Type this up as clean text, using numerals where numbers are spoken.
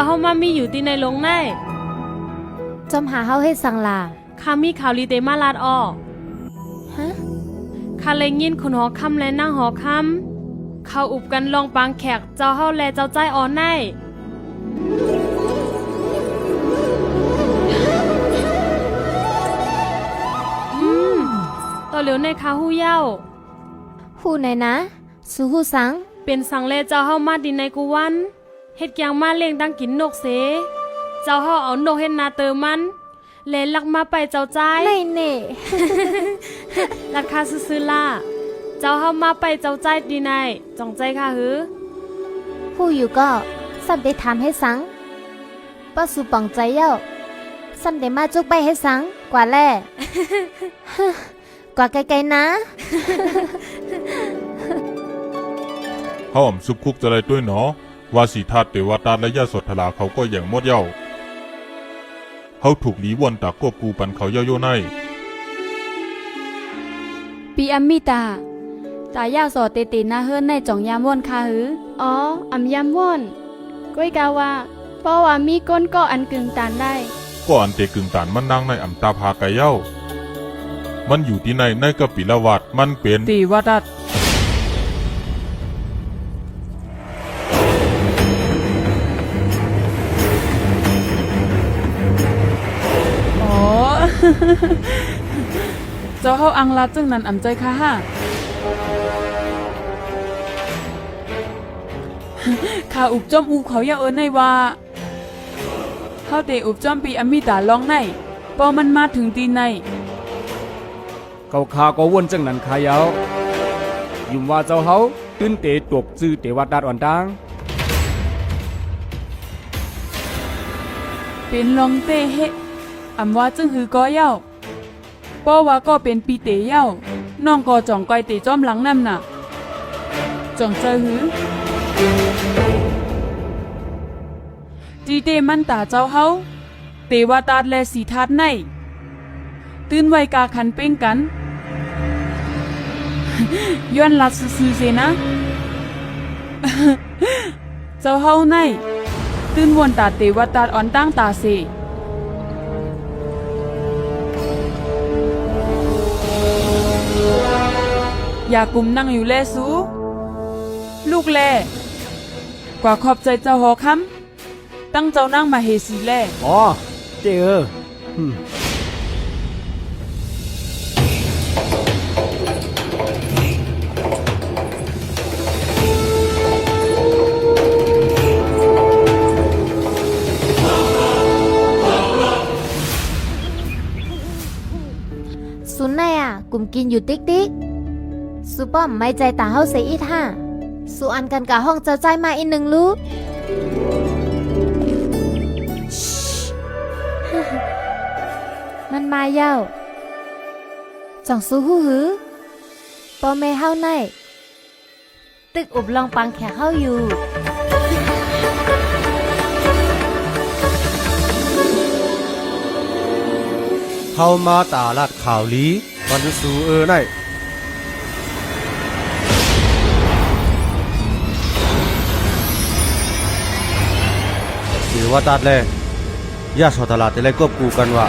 จ้าเฮามามีอยู่ที่ในโรงในจอมหาเฮาให้สังลาข้ามีข่าวลีเตมาลาดออฮะข้าเลยยินคนหอคำและนั่งหอคำเขาอุบกันลองปางแขกเจ้าเฮาแลเจ้าใจอ่อนในต่อเหลียวในคาหู้เย้าฮู้ไหนนะสูฮู้สังเป็นสังเลเจ้าเฮามาดินในกูวันเฮ็ดยังมาเลี้ยงตั้งกินนกเสเจ้าเฮาเอานกเฮ็ดนาเตอมันเลลักมาไปเจ้าใจไม่เน่ ราคาซื้อล่าเจ้าเฮามาไปเจ้าใจดีในจองใจค่ะหือฮู้อยู่ก็ซ้ำได้ถามให้สังป้าสูป่องใจเย้าซ้ำได้มาจุกไปให้สังกว่าแล่ กว่าไกลๆนะเฮาสุกคุกจะได้ด้วยเนาะว่าสีธาตุเทวตาและญาสดทลาเขาก็อย่างหมดเย้าเฮาถูกหลีวนตากควบกูปันเขาเย้าโยในปีอัมมิตาตาย่าสอเตตินาเฮิรนในจ่องยามว่อนคาหืออ๋ออำยามว่อนก้อยกาว่าเพราะว่ามีก้นก็อันกึ่งตานได้ก็อันเตกึ่งตานมันนั่งในอำตาพาไกเย้ามันอยู่ที่ในกะปิละวัดมันเป็นตีวัดัดอ๋อ เจ้าเฮาอังลาจึงนั้นอำใจค่ะฮะข้าอุบจอมอูเขาอย่าเอิ้นในว่าเฮาเตอุบจอมปีอมิตาลองในปอมันมาถึงตีในเขาขาก็วนจังนั้นขายาวยุ่มว่าเจ้าเฮาตื้นเตตวกจื้อเตวัดดาดอ่อนตางเป็นลองเตเฮอำว่าจึงหือก็เย้าป้อว่าก็เป็นปีเตเย้าน้องก็จ่องก้อยเตจอมหลังนั่นน่ะจ่องเจอหือจีเตมันตาเจ้าเฮาเตวาตาดและสีทาดในตื่นไวกาขันเป้งกันย้อนลัดซื่อเสนะ เจ้าเฮาในตื่นวนตาเตวตาอ่อนตั้งตาเสอย่ากุมนั่งอยู่แลสูลูกแลกว่าขอบใจเจ้าหอคำตั้งเจ้านั่งมาเฮสีแลอ๋อเจ้สุนในกลุ่มกินอยู่ติ๊กติ๊กสุป้อมไม่ใจตาเฮาเสียอีท่าสุอันกันกะห้องเจ้าใจมาอีกหนึ่งลูก มันมาเย้าจ่องสู้หูหือปอแม่เฮาในตึกอุบลองปังแขกเฮาอยู่เฮามาตาลาดข่าวลีวันสูในถือว่าตัดเลยย่าสอตลาดจะเลยควบกูกันว่า